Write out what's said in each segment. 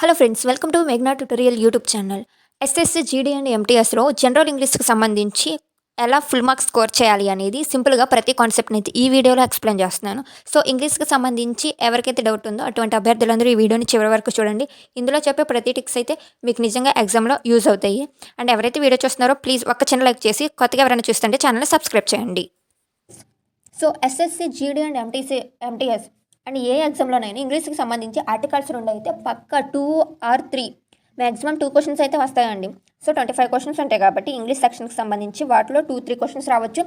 Hello friends, welcome to మేఘ్నా tutorial YouTube channel. SSC, GD and ఎంటీఎస్లో general ఇంగ్లీష్కి సంబంధించి ఎలా ఫుల్ మార్క్స్ స్కోర్ చేయాలి అనేది సింపుల్గా ప్రతి కాన్సెప్ట్ని అయితే ఈ వీడియోలో ఎక్స్ప్లెయిన్ చేస్తున్నాను. సో ఇంగ్లీష్కి సంబంధించి ఎవరికైతే డౌట్ ఉందో అటువంటి అభ్యర్థులందరూ ఈ వీడియోని చివరి వరకు చూడండి. ఇందులో చెప్పే ప్రతి టిక్స్ అయితే మీకు నిజంగా ఎగ్జామ్లో యూజ్ అవుతాయి. అండ్ ఎవరైతే వీడియో చూస్తున్నారో ప్లీజ్ ఒక్క చిన్న లైక్ చేసి కొత్తగా ఎవరైనా చూస్తుంటే ఛానల్ని సబ్స్క్రైబ్ చేయండి. So SSC, GD and MTS and a ఎగ్జామ్లోనైనా ఇంగ్లీష్కి సంబంధించి ఆర్టికల్స్ రెండు అయితే పక్క 2 ఆర్ 3 మ్యాక్సిమం 2 క్వశ్చన్స్ అయితే వస్తాయండి. సో 25 క్వశ్చన్స్ ఉంటాయి కాబట్టి ఇంగ్లీష్ సెక్షన్కి సంబంధించి వాటిలో 2-3 క్వశ్చన్స్ రావచ్చు.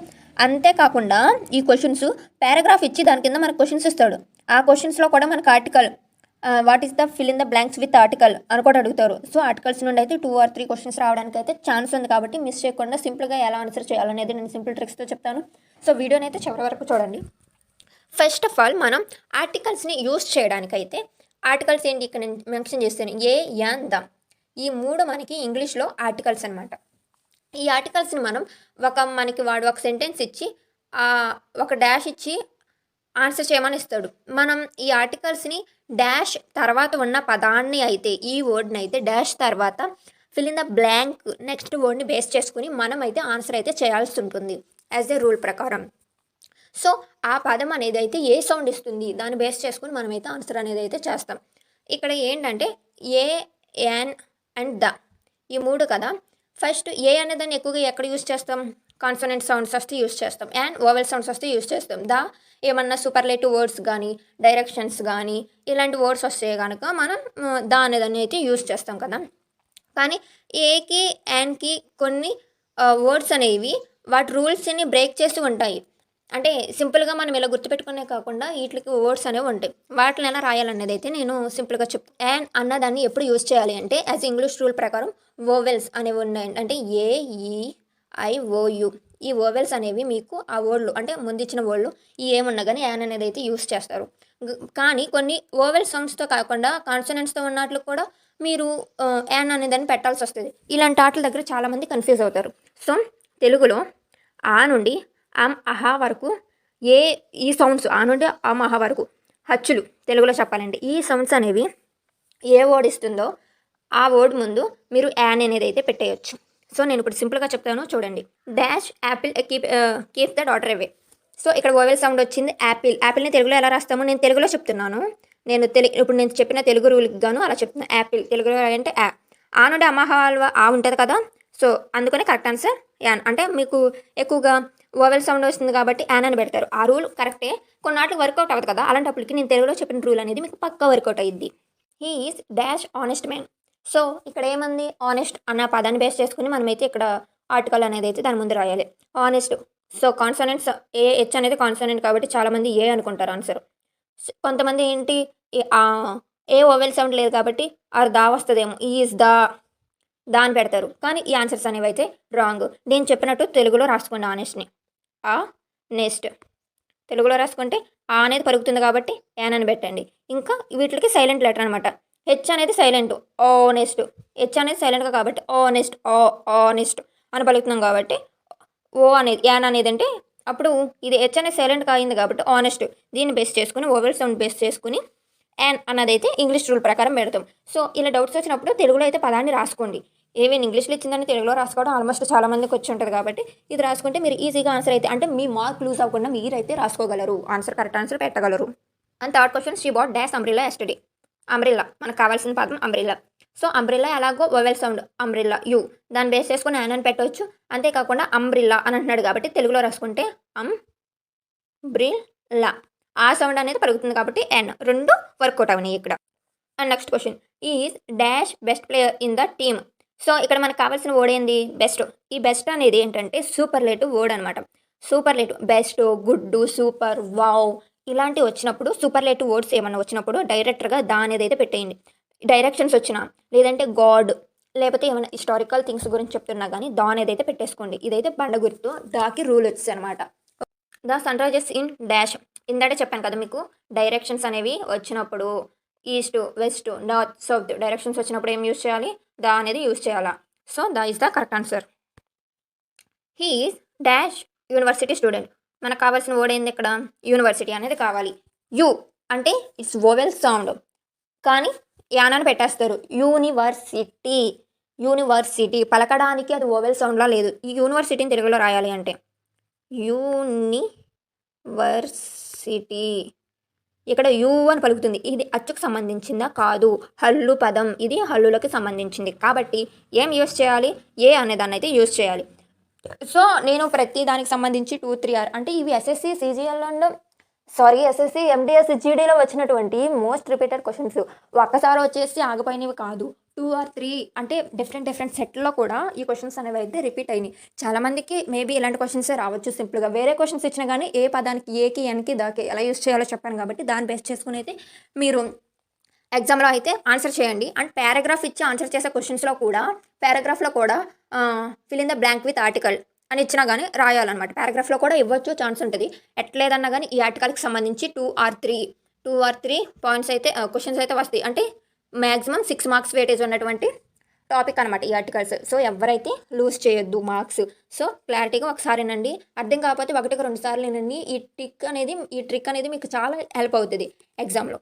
అంతేకాకుండా ఈ క్వశ్చన్స్ పారాగ్రాఫ్ ఇచ్చి దాని కింద మనకు క్వశ్చన్స్ ఇస్తాడు. ఆ క్వశ్చన్స్లో కూడా మనకు article what is the fill in the blanks with article అని కూడా అడుగుతారు. సో ఆర్టికల్స్ నుండి అయితే 2 ఆర్ 3 క్వశ్చన్స్ రావడానికి అయితే ఛాన్స్ ఉంది కాబట్టి మిస్ చేయకుండా సింపుల్గా ఎలా ఆన్సర్ చేయాలనేది నేను సింపుల్ ట్రిక్స్తో చెప్తాను. సో వీడియోని అయితే చివరి వరకు చూడండి. ఫస్ట్ ఆఫ్ ఆల్ మనం ఆర్టికల్స్ని యూస్ చేయడానికైతే ఆర్టికల్స్ ఏంటి ఇక్కడ నేను మెన్షన్ చేస్తాను, ఏ, యాన్, ద. ఈ 3 మనకి ఇంగ్లీష్లో ఆర్టికల్స్ అనమాట. ఈ ఆర్టికల్స్ని మనం వాడు ఒక సెంటెన్స్ ఇచ్చి ఒక డాష్ ఇచ్చి ఆన్సర్ చేయమని ఇస్తాడు. మనం ఈ ఆర్టికల్స్ని డాష్ తర్వాత ఉన్న పదాన్ని అయితే ఈ వర్డ్ని అయితే డాష్ తర్వాత fill in the blank next వర్డ్ని బేస్ చేసుకుని మనం అయితే ఆన్సర్ అయితే చేయాల్సి ఉంటుంది యాజ్ ఏ రూల్ ప్రకారం. సో ఆ పదం అనేది అయితే ఏ సౌండ్ ఇస్తుంది దాన్ని బేస్ చేసుకుని మనమైతే ఆన్సర్ అనేది అయితే చేస్తాం. ఇక్కడ ఏంటంటే ఏ, యాన్ అండ్ ద ఈ 3 కదా. ఫస్ట్ ఏ అనేదాన్ని ఎక్కువగా ఎక్కడ యూస్ చేస్తాం? కాన్సనెంట్ సౌండ్స్ వస్తే యూస్ చేస్తాం. యాన్ వోవెల్ సౌండ్స్ వస్తే యూస్ చేస్తాం. ద ఏమన్నా సూపర్లేటివ్ వర్డ్స్ కానీ డైరెక్షన్స్ కానీ ఇలాంటి వర్డ్స్ వస్తే కనుక మనం ద అనేదాన్ని అయితే యూస్ చేస్తాం కదా. కానీ ఏకి, యాన్కి కొన్ని వర్డ్స్ అనేవి వాటి రూల్స్ని బ్రేక్ చేస్తూ ఉంటాయి. అంటే సింపుల్గా మనం ఇలా గుర్తుపెట్టుకునే కాకుండా వీటికి వర్డ్స్ అనేవి ఉంటాయి. వాటిని ఎలా రాయాలనేది అయితే నేను సింపుల్గా చెప్తాను. యాన్ అన్నదాన్ని ఎప్పుడు యూజ్ చేయాలి అంటే యాజ్ ఇంగ్లీష్ రూల్ ప్రకారం వోవెల్స్ అనేవి ఉన్నాయి. అంటే ఏ, ఈ, ఐ, ఓ, యు ఈ వోవెల్స్ అనేవి మీకు ఆ వర్డ్లు అంటే ముందిచ్చిన వర్డ్లు ఈ ఏమున్నా కానీ యాన్ అనేది అయితే యూజ్ చేస్తారు. కానీ కొన్ని వోవెల్ సౌండ్స్తో కాకుండా కాన్సనెంట్స్తో ఉన్నట్లు కూడా మీరు యాన్ అనేదాన్ని పెట్టాల్సి వస్తుంది. ఇలాంటి వాటి దగ్గర చాలామంది కన్ఫ్యూజ్ అవుతారు. సో తెలుగులో ఆ నుండి అమ్, అహా వరకు ఈ సౌండ్స్ ఆ నుండి అమ్, అహా వరకు హచ్చులు తెలుగులో చెప్పాలంటే ఈ సౌండ్స్ అనేవి ఏ వర్డ్ ఇస్తుందో ఆ వర్డ్ ముందు మీరు యాన్ అనేది అయితే పెట్టేయచ్చు. సో నేను ఇప్పుడు సింపుల్గా చెప్తాను చూడండి. Dash Apple keep the daughter away. So ఇక్కడ ఓవెల్ సౌండ్ వచ్చింది యాపిల్. యాపిల్ని తెలుగులో ఎలా రాస్తామో నేను తెలుగులో చెప్తున్నాను. ఇప్పుడు నేను చెప్పిన తెలుగు రూల్కి గాను అలా చెప్తున్నాను. యాపిల్ తెలుగులో అంటే ఆ నుండి అమ్మహా ఆ ఉంటుంది కదా. సో అందుకనే కరెక్ట్ ఆన్సర్ యాన్. అంటే మీకు ఎక్కువగా ఓవెల్ సౌండ్ వస్తుంది కాబట్టి యాన్ అని పెడతారు. ఆ రూల్ కరెక్టే, కొన్నాటికి వర్కౌట్ అవ్వదు కదా. అలాంటప్పటికి నేను తెలుగులో చెప్పిన రూల్ అనేది మీకు పక్కా వర్కౌట్ అయ్యిద్ది. He is dash honest man. So ఇక్కడ ఏమంది ఆనెస్ట్ అన్న పదాన్ని బేస్ చేసుకుని మనమైతే ఇక్కడ ఆర్టికల్ అనేది అయితే దాని ముందు రాయాలి. ఆనెస్ట్. సో కాన్సనెంట్స్ హెచ్ అనేది కాన్సనెంట్ కాబట్టి చాలామంది ఏ అనుకుంటారు ఆన్సర్. కొంతమంది ఏంటి ఏ ఓవెల్ సౌండ్ లేదు కాబట్టి ఆర్ దా వస్తుందేమో, ఈజ్ దా అని పెడతారు. కానీ ఈ ఆన్సర్స్ అనేవి అయితే రాంగ్. నేను చెప్పినట్టు తెలుగులో రాసుకోండి ఆనెస్ట్ని. ఆ నెక్స్ట్ తెలుగులో రాసుకుంటే ఆ అనేది పలుకుతుంది కాబట్టి యాన్ అని పెట్టండి. ఇంకా వీటికి సైలెంట్ లెటర్ అనమాట. హెచ్ అనేది సైలెంట్, ఆనెస్ట్. హెచ్ అనేది సైలెంట్గా కాబట్టి ఆనెస్ట్, ఆనెస్ట్ అని పలుకుతున్నాం కాబట్టి ఓ అనేది యాన్ అనేది అంటే అప్పుడు ఇది హెచ్ అనేది సైలెంట్గా అయింది కాబట్టి ఆనెస్ట్. దీన్ని బేస్ చేసుకుని ఓవెల్ సౌండ్ బేస్ చేసుకుని యాన్ అన్నదైతే ఇంగ్లీష్ రూల్ ప్రకారం పెడతాం. సో ఇలా డౌట్స్ వచ్చినప్పుడు తెలుగులో అయితే పదాన్ని రాసుకోండి. ఏవైనా ఇంగ్లీష్లో ఇచ్చిందని తెలుగులో రాసుకోవడం ఆల్మోస్ట్ చాలామందికి వచ్చి ఉంటుంది కాబట్టి ఇది రాసుకుంటే మీరు ఈజీగా ఆన్సర్ అయితే అంటే మీ మార్క్ లూజ్ అవ్వకుండా మీరైతే రాసుకోగలరు, ఆన్సర్ కరెక్ట్ ఆన్సర్ పెట్టగలరు. And third question, she bought dash umbrella yesterday. Umbrella మనకు కావాల్సిన పదం అంబ్రిల్లా. సో అంబ్రిల్లా ఎలాగో వోవెల్ సౌండ్ అంబ్రిల్లా యు దాన్ని బేస్ చేసుకుని యాన్ అని పెట్టవచ్చు. అంతేకాకుండా అంబ్రిల్లా అని అంటున్నాడు కాబట్టి తెలుగులో రాసుకుంటే అంబ్రిల్లా ఆ సౌండ్ అనేది పలుకుతుంది కాబట్టి ఎన్ రెండు వర్కౌట్ అవనాయి ఇక్కడ. And next question, is dash best player in the team. So ఇక్కడ మనకు కావాల్సిన వర్డ్ ఏంది? బెస్ట్. ఈ బెస్ట్ అనేది ఏంటంటే సూపర్లేటివ్ వర్డ్ అనమాట. Superlative best, good, super, wow ఇలాంటివి వచ్చినప్పుడు సూపర్లేటివ్ వర్డ్స్ ఏమన్నా వచ్చినప్పుడు డైరెక్ట్గా దా అనేది అయితే పెట్టేయండి. డైరెక్షన్స్ వచ్చినా లేదంటే గాడ్ లేకపోతే ఏమైనా హిస్టారికల్ థింగ్స్ గురించి చెప్తున్నా కానీ దా అనేది అయితే పెట్టేసుకోండి. ఇదైతే బండ గుర్తు, దాకి రూల్ వచ్చేసి అనమాట. The sun rises in dash. ఇందాడే చెప్పాను కదా మీకు, డైరెక్షన్స్ అనేవి వచ్చినప్పుడు east, west, north, south directions వచ్చినప్పుడు ఏం యూస్ చేయాలి? ద అనేది యూస్ చేయాలా. So the is the correct answer. He is dash university student. మనకు కావాల్సిన వర్డ్ ఏంది ఇక్కడ? యూనివర్సిటీ అనేది కావాలి. యు అంటే ఇట్స్ వోవెల్ సౌండ్ కానీ యాన్ అని పెట్టేస్తారు. యూనివర్సిటీ, యూనివర్సిటీ పలకడానికి అది ఓవెల్ సౌండ్‌లా లేదు. ఈ యూనివర్సిటీని తెలుగులో రాయాలి అంటే యూనివర్సిటీ. ఇక్కడ యూ అని పలుకుతుంది. ఇది అచ్చుకు సంబంధించిందా? కాదు. హల్లు పదం. ఇది హల్లులకి సంబంధించింది. కాబట్టి ఏం యూజ్ చేయాలి? ఏ అనే దాన్నయితే యూజ్ చేయాలి. సో, నేను ప్రతి దానికి సంబంధించి 2, 3 అంటే ఇవి SSC, CGL and SSC, MTS, జీడీలో వచ్చినటువంటి మోస్ట్ రిపీటెడ్ క్వెషన్స్. ఒక్కసారి వచ్చేసి ఆగిపోయినవి కాదు. 2 ఆర్ 3 అంటే డిఫరెంట్ సెట్‌లో కూడా ఈ క్వెషన్స్ అనేవి అయితే రిపీట్ అయినాయి. చాలామందికి మేబీ ఇలాంటి క్వెషన్సే రావచ్చు సింపుల్‌గా. వేరే క్వెషన్స్ ఇచ్చినా కానీ ఏ పదానికి ఏకి, ఎన్‌కి, దాకి ఎలా యూజ్ చేయాలో చెప్పాను కాబట్టి దాన్ని బేస్ చేసుకుని అయితే మీరు ఎగ్జామ్లో అయితే ఆన్సర్ చేయండి. అండ్ పారాగ్రాఫ్ ఇచ్చి ఆన్సర్ చేసే క్వెషన్స్లో కూడా పారాగ్రాఫ్లో కూడా fill in the blank with article అని ఇచ్చినా కానీ రాయాలన్నమాట. పారాగ్రాఫ్లో కూడా ఇవ్వచ్చు, ఛాన్స్ ఉంటుంది. ఎట్లేదన్నా కానీ ఈ ఆర్టికల్కి సంబంధించి 2 ఆర్ 3 పాయింట్స్ అయితే క్వశ్చన్స్ అయితే వస్తాయి. అంటే మ్యాక్సిమం 6 మార్క్స్ వెయిటేజ్ ఉన్నటువంటి టాపిక్ అనమాట ఈ ఆర్టికల్స్. సో ఎవరైతే లూజ్ చేయొద్దు మార్క్స్. సో క్లారిటీగా ఒకసారి వినండి. అర్థం కాకపోతే 1-2 సార్లు వినండి. ఈ ట్రిక్ అనేది మీకు చాలా హెల్ప్ అవుతుంది ఎగ్జామ్లో.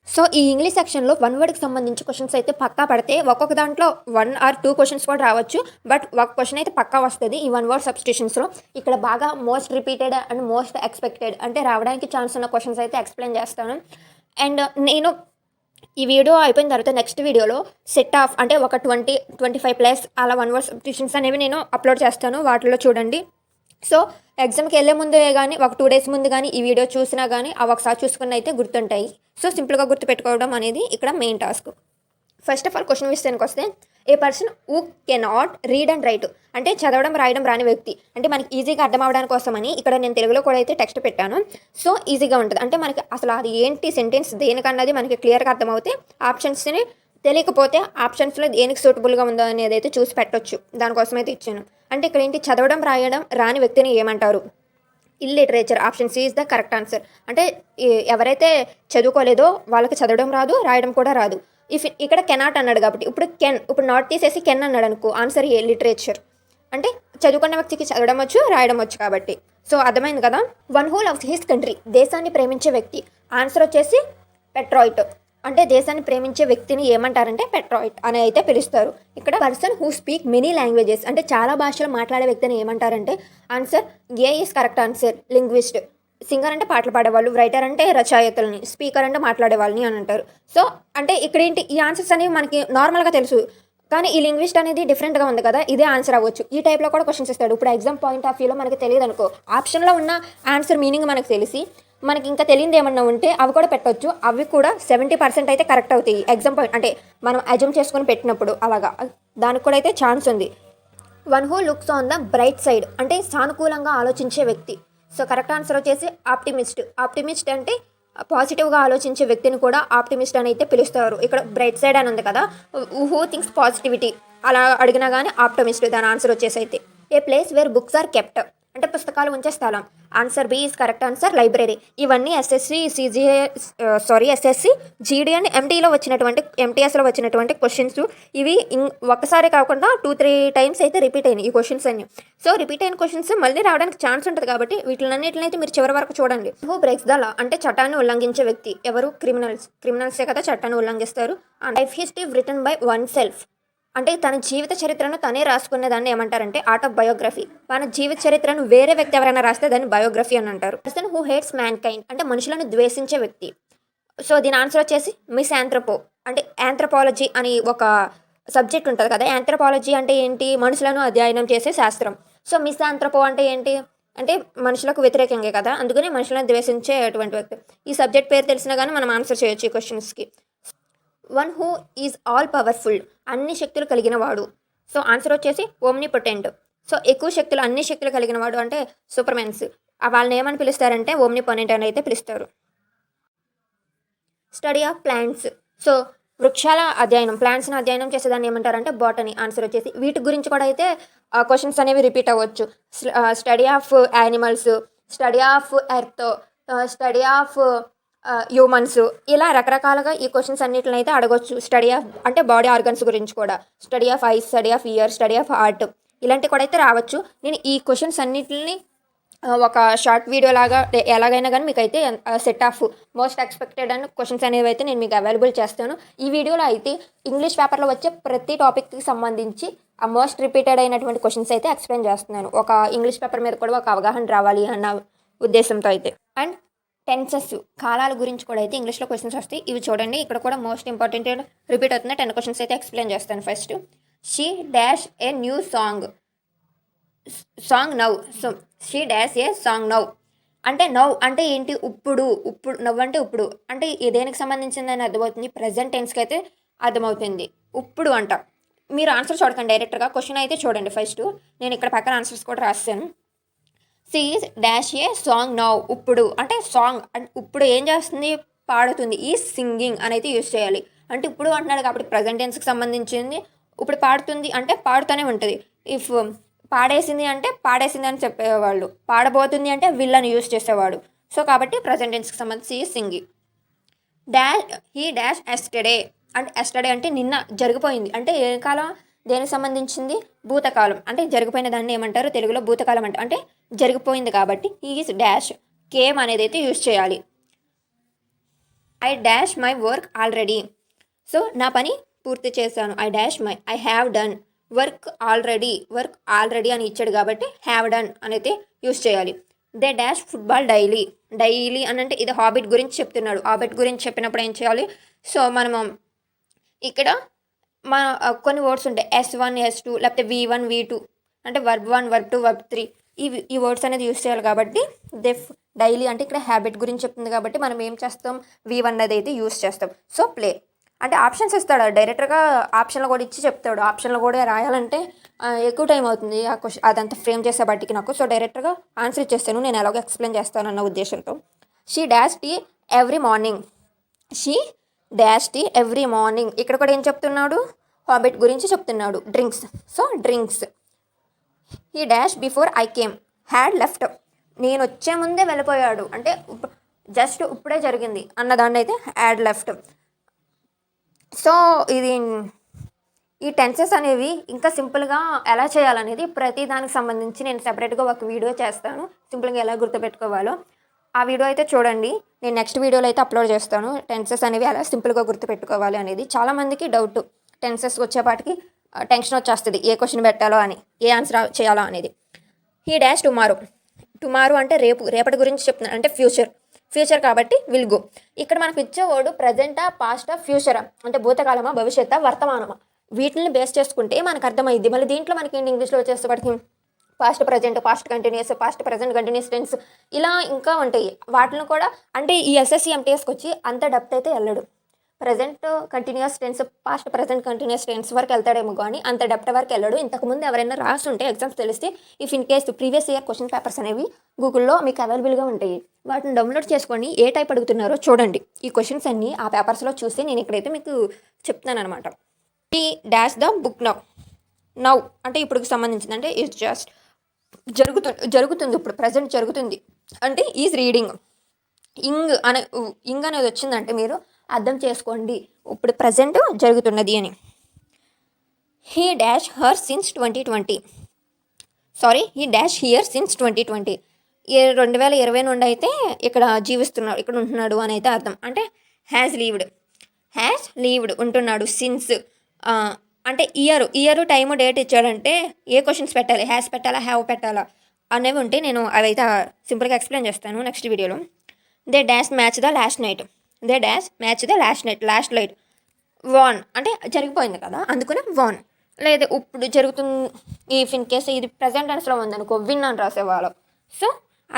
సో ఈ ఇంగ్లీష్ సెక్షన్లో 1 వర్డ్కి సంబంధించి క్వశ్చన్స్ అయితే పక్కా పడితే ఒక్కొక్క దాంట్లో 1 ఆర్ 2 క్వశ్చన్స్ కూడా రావచ్చు. బట్ ఒక క్వశ్చన్ అయితే పక్కా వస్తుంది ఈ 1 వర్డ్ సబ్స్టిట్యూషన్స్లో. ఇక్కడ బాగా most repeated and most expected అంటే రావడానికి ఛాన్స్ ఉన్న క్వశ్చన్స్ అయితే ఎక్స్ప్లెయిన్ చేస్తాను. అండ్ నేను ఈ వీడియో అయిపోయిన తర్వాత నెక్స్ట్ వీడియోలో సెట్ ఆఫ్ అంటే ఒక 20-25+ అలా 1 వర్డ్ సబ్స్టిట్యూషన్స్ అనేవి నేను అప్లోడ్ చేస్తాను. వాటిలో చూడండి. సో ఎగ్జామ్కి వెళ్ళే ముందే కానీ ఒక 2 డేస్ ముందు కానీ ఈ వీడియో చూసినా కానీ అవి ఒకసారి చూసుకుని అయితే గుర్తుంటాయి. సో సింపుల్గా గుర్తుపెట్టుకోవడం అనేది ఇక్కడ main task. First of all question విషయానికి వస్తే a person who cannot read and write అంటే చదవడం రాయడం రాని వ్యక్తి. అంటే మనకి ఈజీగా అర్థం అవడానికి కోసమని ఇక్కడ నేను తెలుగులో కూడా అయితే టెక్స్ట్ పెట్టాను. సో ఈజీగా ఉంటుంది. అంటే మనకి అసలు అది ఏంటి సెంటెన్స్ దేనికన్నది మనకి క్లియర్గా అర్థమవుతే ఆప్షన్స్ని తెలియకపోతే ఆప్షన్స్లో దేనికి సూటబుల్గా ఉందో అనేది అయితే చూసి పెట్టొచ్చు. దానికోసం అయితే ఇచ్చాను. అంటే ఇక్కడ ఏంటి చదవడం రాయడం రాని వ్యక్తిని ఏమంటారు? Illiterate. Option C is the correct answer. అంటే ఎవరైతే చదువుకోలేదో వాళ్ళకి చదవడం రాదు, రాయడం కూడా రాదు. ఇక్కడ కెనాట్ అన్నాడు కాబట్టి ఇప్పుడు నాట్ తీసేసి కెన్ అన్నాడు అనుకో, ఆన్సర్ ఏ లిటరేచర్. అంటే చదువుకున్న వ్యక్తికి చదవడం వచ్చు, రాయడం వచ్చు కాబట్టి. సో అర్థమైంది కదా. One who loves his country. దేశాన్ని ప్రేమించే వ్యక్తి. ఆన్సర్ వచ్చేసి పెట్రాయిట్. అంటే దేశాన్ని ప్రేమించే వ్యక్తిని ఏమంటారంటే పెట్రాయిట్ అని అయితే పిలుస్తారు. ఇక్కడ person who speak many languages అంటే చాలా భాషలు మాట్లాడే వ్యక్తిని ఏమంటారంటే answer A is correct answer. Linguist. Singer అంటే పాటలు పాడేవాళ్ళు, రైటర్ అంటే రచయితలని, స్పీకర్ అంటే మాట్లాడే వాళ్ళని అని అంటారు. సో అంటే ఇక్కడ ఏంటి ఈ ఆన్సర్స్ అనేవి మనకి నార్మల్గా తెలుసు, కానీ ఈ లింగ్విస్ట్ అనేది డిఫరెంట్గా ఉంది కదా, ఇదే ఆన్సర్ అవ్వచ్చు. ఈ టైప్లో కూడా క్వశ్చన్స్ ఇస్తాడు. ఇప్పుడు ఎగ్జామ్ పాయింట్ ఆఫ్ వ్యూలో మనకి తెలియదు అనుకో, ఆప్షన్లో ఉన్న ఆన్సర్ మీనింగ్ మనకు తెలిసి మనకి ఇంకా తెలియదు ఏమన్నా ఉంటే అవి కూడా పెట్టవచ్చు. అవి కూడా 70% అయితే కరెక్ట్ అవుతాయి ఎగ్జామ్ పాయింట్ అంటే మనం అజ్యూమ్ చేసుకొని పెట్టినప్పుడు. అలాగా దానికి కూడా అయితే ఛాన్స్ ఉంది. One who looks on the bright side అంటే సానుకూలంగా ఆలోచించే వ్యక్తి. సో కరెక్ట్ ఆన్సర్ వచ్చేసి ఆప్టిమిస్ట్. ఆప్టిమిస్ట్ అంటే పాజిటివ్గా ఆలోచించే వ్యక్తిని కూడా ఆప్టిమిస్ట్ అని అయితే పిలుస్తారు. ఇక్కడ బ్రైట్ సైడ్ అని ఉంది కదా, హూ థింక్స్ పాజిటివిటీ అలా అడిగినా కానీ ఆప్టిమిస్ట్. దాని ఆన్సర్ వచ్చేసి అయితే a place where books are kept అంటే పుస్తకాలు ఉంచే స్థలం. Answer B is correct answer library. ఇవన్నీ ఎస్ఎస్సి, జీడీ అండ్ ఎంటీఎస్లో వచ్చినటువంటి క్వశ్చన్స్. ఇవి ఒక్కసారి కాకుండా 2-3 టైమ్స్ అయితే రిపీట్ అయినాయి ఈ క్వశ్చన్స్ అన్ని. సో రిపీట్ అయిన క్వశ్చన్స్ మళ్ళీ రావడానికి ఛాన్స్ ఉంటుంది కాబట్టి వీటిలన్నిటిని అయితే మీరు చివరి వరకు చూడండి. హూ బ్రేక్స్ ద లా అంటే చట్టాన్ని ఉల్లంఘించే వ్యక్తి ఎవరు? క్రిమినల్సే కదా చట్టాన్ని ఉల్లంఘిస్తారు. Life history written by oneself అంటే తన జీవిత చరిత్రను తనే రాసుకునే దాన్ని ఏమంటారంటే ఆటోబయోగ్రఫీ. మన జీవిత చరిత్రను వేరే వ్యక్తి ఎవరైనా రాస్తే దాన్ని బయోగ్రఫీ అని అంటారు. Person who hates mankind అంటే మనుషులను ద్వేషించే వ్యక్తి. సో దీని ఆన్సర్ వచ్చేసి మిస్ యాంథ్రోపో అంటే యాంథ్రోపాలజీ అని ఒక సబ్జెక్ట్ ఉంటుంది కదా. యాంథ్రోపాలజీ అంటే ఏంటి? మనుషులను అధ్యయనం చేసే శాస్త్రం. సో మిస్ యాంథ్రోపో అంటే ఏంటి అంటే మనుషులకు వ్యతిరేకంగా కదా, అందుకని మనుషులను ద్వేషించేటువంటి వ్యక్తి. ఈ సబ్జెక్ట్ పేరు తెలిసినా కానీ మనం ఆన్సర్ చేయొచ్చు ఈ క్వశ్చన్స్కి. One who is all powerful అన్ని శక్తులు కలిగిన వాడు. సో ఆన్సర్ వచ్చేసి ఓమ్నిపొటెంట్. సో ఎక్కువ శక్తులు అన్ని శక్తులు కలిగిన వాడు అంటే సూపర్మెన్స్. వాళ్ళని ఏమని పిలుస్తారంటే ఓమ్నిపొటెంట్ అని అయితే పిలుస్తారు. Study of plants. సో వృక్షాల అధ్యయనం, ప్లాంట్స్ని అధ్యయనం చేసేదాన్ని ఏమంటారంటే బాటనీ. ఆన్సర్ వచ్చేసి వీటి గురించి కూడా అయితే క్వశ్చన్స్ అనేవి రిపీట్ అవ్వచ్చు. Study of animals, study of earth, study of humans, ఇలా రకరకాలుగా ఈ క్వశ్చన్స్ అన్నిటిని అయితే అడగొచ్చు. స్టడీ ఆఫ్ అంటే బాడీ ఆర్గన్స్ గురించి కూడా, study of ice, study of year, study of heart, ఇలాంటివి కూడా అయితే రావచ్చు. నేను ఈ క్వశ్చన్స్ అన్నిటిని ఒక షార్ట్ వీడియో లాగా ఎలాగైనా కానీ మీకైతే set of most expected and questions అనేవి అయితే నేను మీకు అవైలబుల్ చేస్తాను. ఈ వీడియోలో అయితే ఇంగ్లీష్ పేపర్లో వచ్చే ప్రతి టాపిక్కి సంబంధించి ఆ మోస్ట్ రిపీటెడ్ అయినటువంటి క్వశ్చన్స్ అయితే ఎక్స్ప్లెయిన్ చేస్తున్నాను. ఒక ఇంగ్లీష్ పేపర్ మీద కూడా ఒక అవగాహన రావాలి అన్న ఉద్దేశంతో అయితే. అండ్ టెన్సెస్ కాలాల గురించి కూడా అయితే ఇంగ్లీష్లో క్వశ్చన్స్ వస్తాయి. ఇవి చూడండి, ఇక్కడ కూడా మోస్ట్ ఇంపార్టెంట్ రిపీట్ అవుతుంది. 10 క్వశ్చన్స్ అయితే ఎక్స్ప్లెయిన్ చేస్తాను. First, she dash a new song now. So she dash A song now అంటే నవ్ అంటే ఏంటి? ఇప్పుడు నవ్ అంటే ఇప్పుడు అంటే దేనికి సంబంధించిందని అర్థమవుతుంది. ప్రజెంట్ టెన్స్కి అయితే అర్థమవుతుంది. ఇప్పుడు అంట. మీరు ఆన్సర్ చూడకండి, డైరెక్ట్గా క్వశ్చన్ అయితే చూడండి. ఫస్ట్ నేను ఇక్కడ పక్కన ఆన్సర్స్ కూడా రాస్తాను. సి డాష్ ఏ సాంగ్ నౌ. ఇప్పుడు అంటే సాంగ్ అంటే ఇప్పుడు ఏం చేస్తుంది? పాడుతుంది. ఈ సింగింగ్ అనేది యూజ్ చేయాలి. అంటే ఇప్పుడు అంటున్నాడు కాబట్టి ప్రజెంట్ టెన్స్కి సంబంధించింది. ఇప్పుడు పాడుతుంది అంటే పాడుతూనే ఉంటుంది. ఇఫ్ పాడేసింది అంటే పాడేసింది అని చెప్పేవాళ్ళు. పాడబోతుంది అంటే విల్ అని యూజ్ చేసేవాడు. సో కాబట్టి ప్రజెంట్ టెన్స్కి సంబంధించి సింగింగ్. హీ డాష్ ఎస్టర్డే అంటే ఎస్టర్డే అంటే నిన్న జరిగిపోయింది. అంటే ఏ కాలం? దేనికి సంబంధించింది? భూతకాలం. అంటే జరిగిపోయిన దాన్ని ఏమంటారు తెలుగులో? భూతకాలం అంటే జరిగిపోయింది కాబట్టి ఈజ్ డాష్ కేమ్ అనేది అయితే యూజ్ చేయాలి. I dash my work already. So నా పని పూర్తి చేశాను. I have done work already అని ఇచ్చాడు కాబట్టి హ్యావ్ డన్ అనేది యూజ్ చేయాలి. దే డాష్ ఫుట్బాల్ డైలీ అని అంటే ఇది హాబిట్ గురించి చెప్తున్నాడు. హాబిట్ గురించి చెప్పినప్పుడు ఏం చేయాలి? సో మనము ఇక్కడ మన కొన్ని వర్డ్స్ ఉంటాయి, S1 S2 లేకపోతే V1 V2 అంటే వర్బ్ 1 వర్బ్ 2 వర్బ్ 3 ఈ వర్డ్స్ అనేది యూజ్ చేయాలి. కాబట్టి డైలీ అంటే ఇక్కడ హ్యాబిట్ గురించి చెప్తుంది కాబట్టి మనం ఏం చేస్తాం? V1 అనేది అయితే యూజ్ చేస్తాం. సో ప్లే అంటే ఆప్షన్స్ ఇస్తాడు డైరెక్ట్గా, ఆప్షన్లు కూడా ఇచ్చి చెప్తాడు. ఆప్షన్లు కూడా రాయాలంటే ఎక్కువ టైం అవుతుంది ఆ క్వశ్చన్ అదంతా ఫ్రేమ్ చేసే బట్టికి నాకు. సో డైరెక్ట్గా ఆన్సర్ ఇచ్చేస్తాను, నేను ఎలాగో ఎక్స్ప్లెయిన్ చేస్తాను అన్న ఉద్దేశంతో. She dash tea every morning. She dash tea every morning. ఇక్కడ కూడా ఏం చెప్తున్నాడు? హాబిట్ గురించి చెప్తున్నాడు. Drinks. So drinks. He dash before I came. Had left. నేను వచ్చే ముందే వెళ్ళిపోయాడు అంటే జస్ట్ ఇప్పుడే జరిగింది అన్నదాన్ని అయితే హ్యాడ్ లెఫ్ట్. సో ఈ టెన్సెస్ అనేవి ఇంకా సింపుల్గా ఎలా చేయాలనేది ప్రతి దానికి సంబంధించి నేను సెపరేట్గా ఒక వీడియో చేస్తాను, సింపుల్గా ఎలా గుర్తుపెట్టుకోవాలో. ఆ వీడియో అయితే చూడండి, నేను నెక్స్ట్ వీడియోలో అయితే అప్లోడ్ చేస్తాను. టెన్సెస్ అనేవి ఎలా సింపుల్గా గుర్తుపెట్టుకోవాలి అనేది. చాలామందికి డౌట్, టెన్సెస్ వచ్చేపాటికి టెన్షన్ వచ్చేస్తుంది, ఏ క్వశ్చన్ పెట్టాలో అని, ఏ ఆన్సర్ చేయాలో అనేది. హీ డాష్ టుమారో అంటే రేపటి గురించి చెప్తున్నాను, అంటే ఫ్యూచర్ కాబట్టి విల్ గో. ఇక్కడ మనకు ఇచ్చే వర్డ్ ప్రజెంటా, పాస్టా, ఫ్యూచరా అంటే భూతకాలమా, భవిష్యత్తా, వర్తమానమా, వీటిని బేస్ చేసుకుంటే మనకు అర్థమైంది. మళ్ళీ దీంట్లో మనకి ఇంగ్లీష్లో వచ్చేసేపటికి past present, past continuous, past present continuous tense ఇలా ఇంకా ఉంటాయి. వాటిని కూడా అంటే ఈ ఎస్ఎస్సి ఎంటీఎస్కి వచ్చి అంత డెప్త్ అయితే వెళ్ళడు. Present continuous tense, past present continuous tense వరకు వెళ్తాడేమో కానీ అంత డెప్త్ వరకు వెళ్ళడు. ఇంతకుముందు ఎవరైనా రాస్తుంటే ఎగ్జామ్స్ తెలిస్తే if in case previous year question papers అనేవి గూగుల్లో మీకు అవైలబుల్గా ఉంటాయి. వాటిని డౌన్లోడ్ చేసుకొని ఏ టైప్ అడుగుతున్నారో చూడండి. ఈ క్వశ్చన్స్ అన్నీ ఆ పేపర్స్లో చూసి నేను ఇక్కడైతే మీకు చెప్తున్నాను అనమాట. ఈ డాష్ ద బుక్ నౌ అంటే ఇప్పుడుకి సంబంధించింది అంటే ఇట్స్ జస్ట్ జరుగుతుంది ఇప్పుడు ప్రజెంట్ జరుగుతుంది అంటే ఈజ్ రీడింగ్. ఇంగ్ అనేది వచ్చిందంటే మీరు అర్థం చేసుకోండి ఇప్పుడు ప్రజెంట్ జరుగుతున్నది అని. He dash her since 2020. He dash here since 2020. 2020 నుండి అయితే ఇక్కడ జీవిస్తున్నాడు, ఇక్కడ ఉంటున్నాడు అని అయితే అర్థం. అంటే హ్యాస్ లీవ్డ్ ఉంటున్నాడు. సిన్స్ అంటే ఇయర్ టైము డేట్ ఇచ్చాడంటే ఏ క్వశ్చన్స్ పెట్టాలి, హ్యాస్ పెట్టాలా, హ్యావ్ పెట్టాలా అనేవి ఉంటే నేను అవైతే సింపుల్గా ఎక్స్ప్లెయిన్ చేస్తాను నెక్స్ట్ వీడియోలో. They dash match the last night. Last night won అంటే జరిగిపోయింది కదా అందుకనే వాన్. లేదా ఇప్పుడు జరుగుతుంది, ఇఫ్ ఇన్ కేసు ఇది ప్రజెంట్ టెన్స్లో ఉందనుకో విన్ అని రాసేవాళ్ళం. సో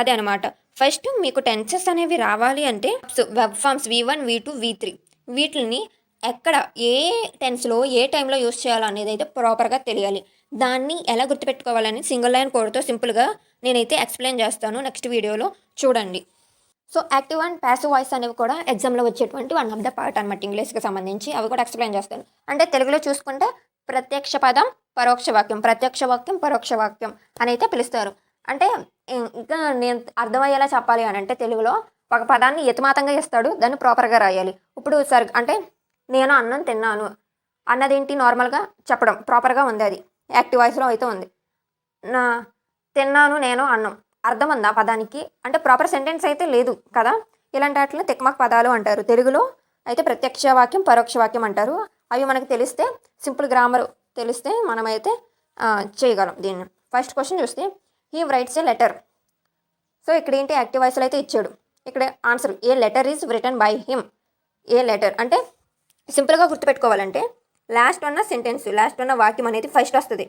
అదే అనమాట. ఫస్ట్ మీకు టెన్సెస్ అనేవి రావాలి అంటే verb forms V1 V2 V3 వీటిని ఎక్కడ ఏ టెన్స్లో ఏ టైంలో యూస్ చేయాలో అనేది అయితే ప్రాపర్గా తెలియాలి. దాన్ని ఎలా గుర్తుపెట్టుకోవాలని సింగిల్ లైన్ కోడ్తో సింపుల్గా నేనైతే ఎక్స్ప్లెయిన్ చేస్తాను నెక్స్ట్ వీడియోలో చూడండి. So active and passive voice అనేవి కూడా ఎగ్జామ్లో వచ్చేటువంటి వన్ ఆఫ్ ద పార్ట్ అనమాట ఇంగ్లీష్కి సంబంధించి. అవి కూడా ఎక్స్ప్లెయిన్ చేస్తాను. అంటే తెలుగులో చూసుకుంటే ప్రత్యక్ష పదం, పరోక్ష వాక్యం అని అయితే పిలుస్తారు. అంటే ఇంకా నేను అర్థమయ్యేలా చెప్పాలి అని అంటే తెలుగులో ఒక పదాన్ని యతిమాతంగా ఇస్తాడు, దాన్ని ప్రాపర్గా రాయాలి. ఇప్పుడు అంటే నేను అన్నం తిన్నాను అన్నదేంటి నార్మల్గా చెప్పడం ప్రాపర్గా ఉంది, అది యాక్టివ్ వాయిస్లో అయితే ఉంది. తిన్నాను నేను అన్నం అర్థం ఉందా పదానికి అంటే ప్రాపర్ సెంటెన్స్ అయితే లేదు కదా. ఇలాంటి వాటిని తిక్మక్ పదాలు అంటారు. తెలుగులో అయితే ప్రత్యక్ష వాక్యం, పరోక్ష వాక్యం అంటారు. అవి మనకు తెలిస్తే, సింపుల్ గ్రామర్ తెలిస్తే మనమైతే చేయగలం దీన్ని. ఫస్ట్ క్వశ్చన్ చూస్తే, he writes A letter. So ఇక్కడ ఏంటి, యాక్టివ్ వాయిస్లో అయితే ఇచ్చాడు. ఇక్కడ answer, A letter is written by him. A letter అంటే సింపుల్గా గుర్తుపెట్టుకోవాలంటే లాస్ట్ ఉన్న సెంటెన్స్, లాస్ట్ ఉన్న వాక్యం అనేది ఫస్ట్ వస్తుంది.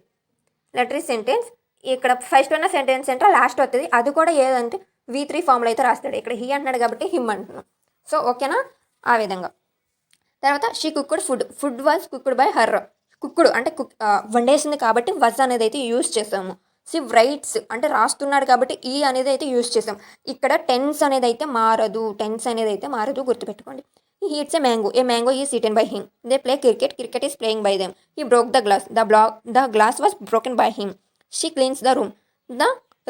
లెటర్ ఈజ్ సెంటెన్స్, ఇక్కడ ఫస్ట్ ఉన్న సెంటెన్స్ అంటే లాస్ట్ వస్తుంది. అది కూడా ఏదంటే V3 ఫామ్లో అయితే రాస్తాడు. ఇక్కడ హీ అంటున్నాడు కాబట్టి హిమ్ అంటున్నాం. సో ఓకేనా, ఆ విధంగా. తర్వాత she cooked food. Food was cooked by her. Cooked అంటే వండేసింది కాబట్టి వజ్ అనేది అయితే యూజ్ చేసాము. సి రైట్స్ అంటే రాస్తున్నాడు కాబట్టి ఈ అనేది అయితే యూజ్ చేసాం. ఇక్కడ టెన్స్ అనేది అయితే మారదు, టెన్స్ అనేది అయితే మారదు, గుర్తుపెట్టుకోండి. He eats a mango. A mango is eaten by him. They play cricket. Cricket is playing by them. He broke the glass. The glass was broken by him. She cleans the room. The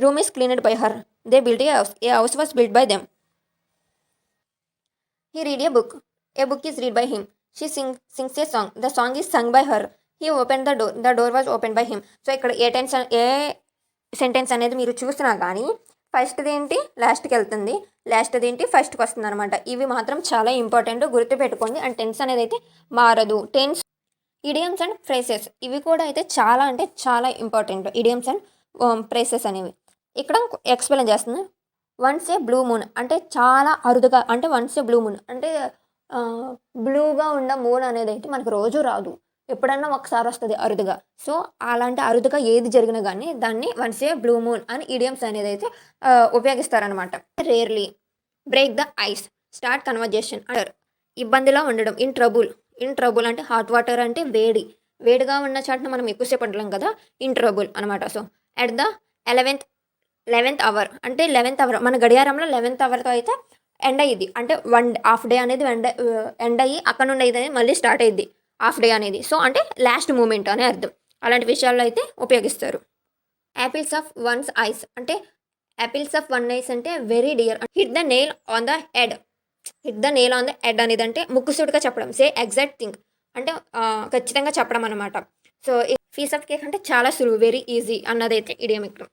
room is cleaned by her. They built a house. A house was built by them. He read a book. A book is read by him. She sings a song. The song is sung by her. He open the door. The door was open by him. So ఇక్కడ ఏ sentence అనేది మీరు చూసినా కానీ ఫస్ట్ది ఏంటి లాస్ట్కి వెళ్తుంది, లాస్ట్ది ఏంటి ఫస్ట్కి వస్తుంది అనమాట. ఇవి మాత్రం చాలా ఇంపార్టెంట్, గుర్తుపెట్టుకోండి. అండ్ టెన్స్ అనేది అయితే మారదు. టెన్స్, ఇడియమ్స్ అండ్ ఫ్రేసెస్ ఇవి కూడా అయితే చాలా అంటే చాలా ఇంపార్టెంట్. ఇడియమ్స్ అండ్ ఫ్రేసెస్ అనేవి ఇక్కడ ఎక్స్ప్లెయిన్ చేస్తుంది. వన్స్ ఏ బ్లూ మూన్ అంటే చాలా అరుదుగా, అంటే వన్స్ ఏ బ్లూ మూన్ అంటే బ్లూగా ఉన్న మూన్ అనేది అయితే మనకు రోజు రాదు, ఎప్పుడన్నా ఒకసారి వస్తుంది అరుదుగా. సో అలాంటి అరుదుగా ఏది జరిగినా కానీ దాన్ని వన్స్ ఏ బ్లూ మూన్ అని ఇడియమ్స్ అనేది అయితే ఉపయోగిస్తారనమాట. Rarely, break the ice, start conversation అంటారు. ఇబ్బందిలో ఉండడం, ఇన్ ట్రబుల్. ఇన్ ట్రబుల్ అంటే హాట్ వాటర్ అంటే వేడి, వేడిగా ఉన్న చాటున మనం ఎక్కువసేపు ఉండలేం కదా, ఇన్ ట్రబుల్ అనమాట. So at the 11th hour అంటే 11th అవర్, మన గడియారంలో 11th అవర్తో అయితే ఎండ్ అయ్యిద్ది. అంటే హాఫ్ డే అనేది ఎండ్ అయ్యి అక్కడ నుండి అయితే మళ్ళీ స్టార్ట్ అయ్యిద్ది హాఫ్ డే అనేది. సో అంటే లాస్ట్ మూమెంట్ అనే అర్థం. అలాంటి విషయాల్లో అయితే ఉపయోగిస్తారు. యాపిల్స్ ఆఫ్ వన్స్ ఐస్ అంటే యాపిల్స్ ఆఫ్ వన్ ఐస్ అంటే very dear. Hit the nail on the head. Hit the nail on the head అనేది అంటే ముక్కుసూటిగా చెప్పడం. సే ఎగ్జాక్ట్ థింగ్ అంటే ఖచ్చితంగా చెప్పడం అనమాట. సో పీస్ ఆఫ్ కేక్ అంటే చాలా సులువు, వెరీ ఈజీ అన్నదైతే ఇడియం ఇక్కడ.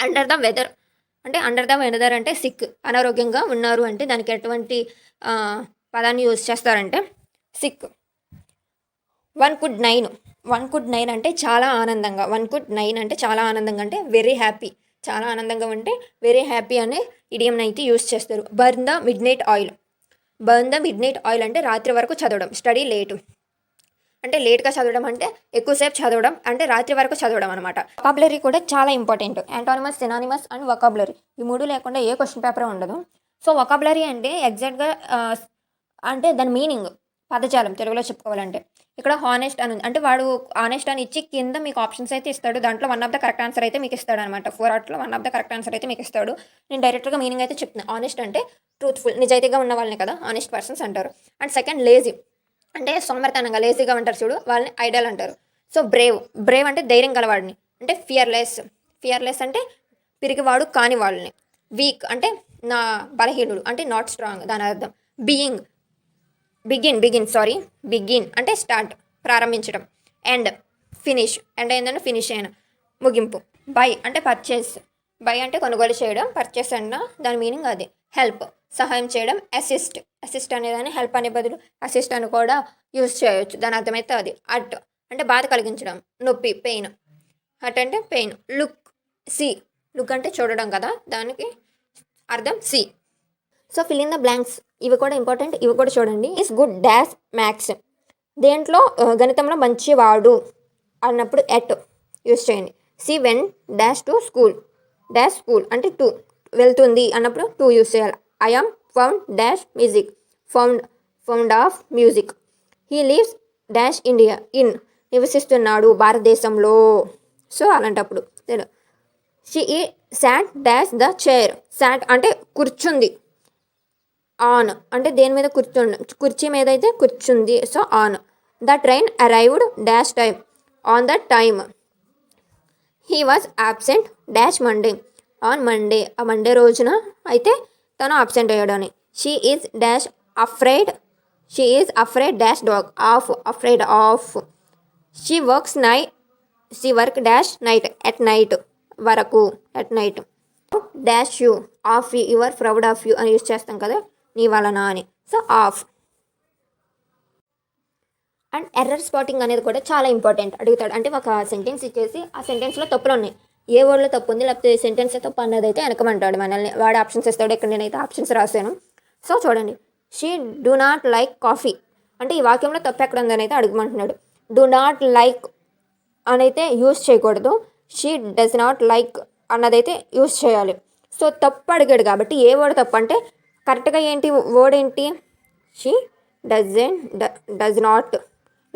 అండర్ ద వెదర్ అంటే అండర్ ద వెదర్ అంటే సిక్, అనారోగ్యంగా ఉన్నారు అంటే దానికి ఎటువంటి పదాన్ని యూజ్ చేస్తారంటే సిక్. వన్ కుడ్ నైన్ అంటే చాలా ఆనందంగా. వన్ కుడ్ నైన్ అంటే చాలా ఆనందంగా అంటే వెరీ హ్యాపీ, చాలా ఆనందంగా ఉంటే వెరీ హ్యాపీ అనే ఇడియంని అయితే యూజ్ చేస్తారు. Burn the mid night oil. Burn the mid night oil అంటే రాత్రి వరకు చదవడం. స్టడీ లేటు అంటే లేట్గా చదవడం అంటే ఎక్కువసేపు చదవడం అంటే రాత్రి వరకు చదవడం అనమాట. వొకాబులరీ కూడా చాలా ఇంపార్టెంట్. యాంటానిమస్, సినానిమస్ అండ్ వొకాబులరీ ఈ మూడు లేకుండా ఏ క్వశ్చన్ పేపర్ ఉండదు. సో వొకాబులరీ అంటే ఎగ్జాక్ట్గా అంటే దాని మీనింగ్, పదజాలం తెలుగులో చెప్పుకోవాలంటే. ఇక్కడ హానెస్ట్ అని ఉంది అంటే వాడు హానెస్ట్ అని ఇచ్చి కింద మీకు ఆప్షన్స్ అయితే ఇస్తాడు. దాంట్లో one of the correct answer అయితే మీకు ఇస్తాడు అనమాట. 4 ఆర్ట్లో one of the correct answer అయితే మీకు ఇస్తాడు. నేను డైరెక్ట్గా మీనింగ్ అయితే చెప్తున్నాను. హానెస్ట్ అంటే ట్రూత్ఫుల్, నిజాయితీగా ఉన్న వాళ్ళని కదా హానెస్ట్ పర్సన్స్ అంటారు. అండ్ సెకండ్ లేజీ అంటే సోమరితనంగా లేజీగా ఉంటారు చూడు, వాళ్ళని ఐడల్ అంటారు. సో బ్రేవ్ అంటే ధైర్యం గలవాడిని అంటే ఫియర్లెస్ అంటే పిరికివాడు కాని వాళ్ళని. వీక్ అంటే నా బలహీనుడు అంటే నాట్ స్ట్రాంగ్ దాని అర్థం. బిగిన్ అంటే స్టార్ట్, ప్రారంభించడం. ఎండ్ ఏంటంటే ఫినిష్ అయిన, ముగింపు. బై అంటే పర్చేస్, బై అంటే కొనుగోలు చేయడం, పర్చేస్ అన్న దాని మీనింగ్ అది. హెల్ప్ సహాయం చేయడం. అసిస్ట్ అనేదాన్ని హెల్ప్ అనే బదులు అసిస్ట్ అని కూడా యూజ్ చేయవచ్చు, దాని అర్థమైతే అది. అట్ అంటే బాధ కలిగించడం, నొప్పి, పెయిన్. అట్ అంటే పెయిన్. లుక్ అంటే చూడడం కదా, దానికి అర్థం see. So fill in the blanks ఇవి కూడా ఇంపార్టెంట్, ఇవి కూడా చూడండి. ఈస్ గుడ్ డాష్ మ్యాథ్స్, దేంట్లో గణితంలో మంచివాడు అన్నప్పుడు ఎట్ యూజ్ చేయండి. She went dash to school అంటే టు వెళ్తుంది అన్నప్పుడు టు యూజ్ చేయాలి. I am found dash music, found of music. He lives dash India, నివసిస్తున్నాడు భారతదేశంలో. సో అలాంటప్పుడు she sat dash the chair, sat అంటే కూర్చుంది. ఆన్ అంటే దేని మీద కుర్చీ మీద అయితే కూర్చుంది, so on. The train arrived dash time, on the time. He was absent dash Monday, on Monday ఆ మండే రోజున అయితే తను ఆబ్సెంట్ అయ్యాడని. She is dash afraid dash dog, afraid of. She work dash night, at night వరకు, at night. Dash you, of you, your proud of you అని use చేస్తాం కదా, నీ వలన అని. So of. And error spotting అనేది కూడా చాలా ఇంపార్టెంట్. అడుగుతాడు అంటే ఒక సెంటెన్స్ ఇచ్చేసి ఆ సెంటెన్స్లో తప్పులు ఉన్నాయి, ఏ వర్డ్లో తప్పు ఉంది లేకపోతే సెంటెన్స్ తప్పు అన్నది అయితే వెనకమంటాడు మనల్ని. వాడు ఆప్షన్స్ ఇస్తాడు, ఇక్కడ నేనైతే ఆప్షన్స్ రాశాను. సో చూడండి, she do not like coffee అంటే ఈ వాక్యంలో తప్పు ఎక్కడ ఉందని అయితే అడగమంటున్నాడు. డూ నాట్ లైక్ అనైతే యూజ్ చేయకూడదు, షీ డస్ నాట్ లైక్ అన్నదైతే యూజ్ చేయాలి. సో తప్పు అడిగాడు కాబట్టి ఏ వర్డ్ తప్పు అంటే కరెక్ట్గా ఏంటి వర్డ్ ఏంటి, she does not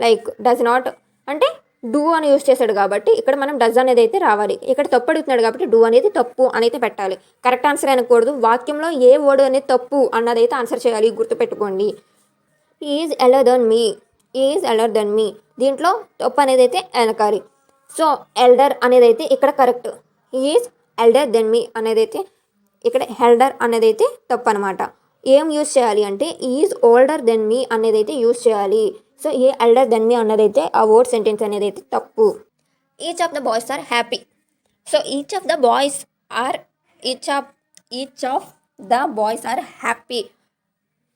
like. Does not అంటే డూ అని యూజ్ చేశాడు కాబట్టి ఇక్కడ మనం డస్ అనేది అయితే రావాలి. ఇక్కడ తప్పు అడుగుతున్నాడు కాబట్టి డూ అనేది తప్పు అనేది పెట్టాలి. కరెక్ట్ ఆన్సర్ అనకూడదు, వాక్యంలో ఏ వర్డ్ అనేది తప్పు అన్నదైతే ఆన్సర్ చేయాలి, గుర్తుపెట్టుకోండి. Is elder then me, is elder then me దీంట్లో తప్పు అనేది అయితే వెనకాలి. సో ఎల్డర్ అనేది అయితే ఇక్కడ కరెక్ట్, ఈజ్ ఎల్డర్ దెన్ మీ అనేది అయితే ఇక్కడ ఎల్డర్ అనేది అయితే తప్పు అనమాట. ఏం యూజ్ చేయాలి అంటే ఈజ్ ఓల్డర్ దెన్ మీ అనేది అయితే యూజ్ చేయాలి. So a elder then me అన్నదైతే ఆ వర్డ్ సెంటెన్స్ అనేది అయితే తప్పు. Each of the boys are happy. So each of the boys are each of the boys are happy.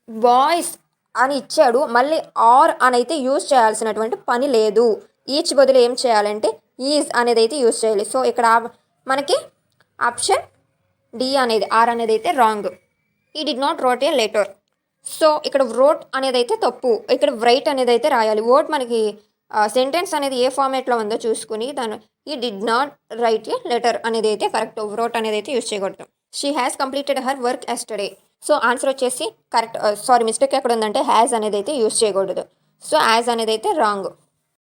Boys అని ఇచ్చాడు, మళ్ళీ ఆర్ అని అయితే యూజ్ చేయాల్సినటువంటి పని లేదు. ఈచ్ బదులు ఏం చేయాలంటే ఈజ్ అనేది అయితే యూజ్ చేయాలి. సో ఇక్కడ మనకి ఆప్షన్ డి అనేది ఆర్ అనేది అయితే రాంగ్. ఈ did not wrote a letter. So ఇక్కడ వ్రోట్ అనేది అయితే తప్పు, ఇక్కడ రైట్ అనేది అయితే రాయాలి. వర్డ్ మనకి సెంటెన్స్ అనేది ఏ ఫార్మేట్లో ఉందో చూసుకుని దాని ఈ did not right A letter అనేది అయితే కరెక్ట్, వ్రోట్ అనేది అయితే యూజ్ చేయకూడదు. She has completed her work yesterday. So answer వచ్చేసి కరెక్ట్, మిస్టేక్ ఎక్కడ ఉందంటే హ్యాస్ అనేది అయితే యూజ్ చేయకూడదు. సో యాజ్ అనేది అయితే రాంగ్.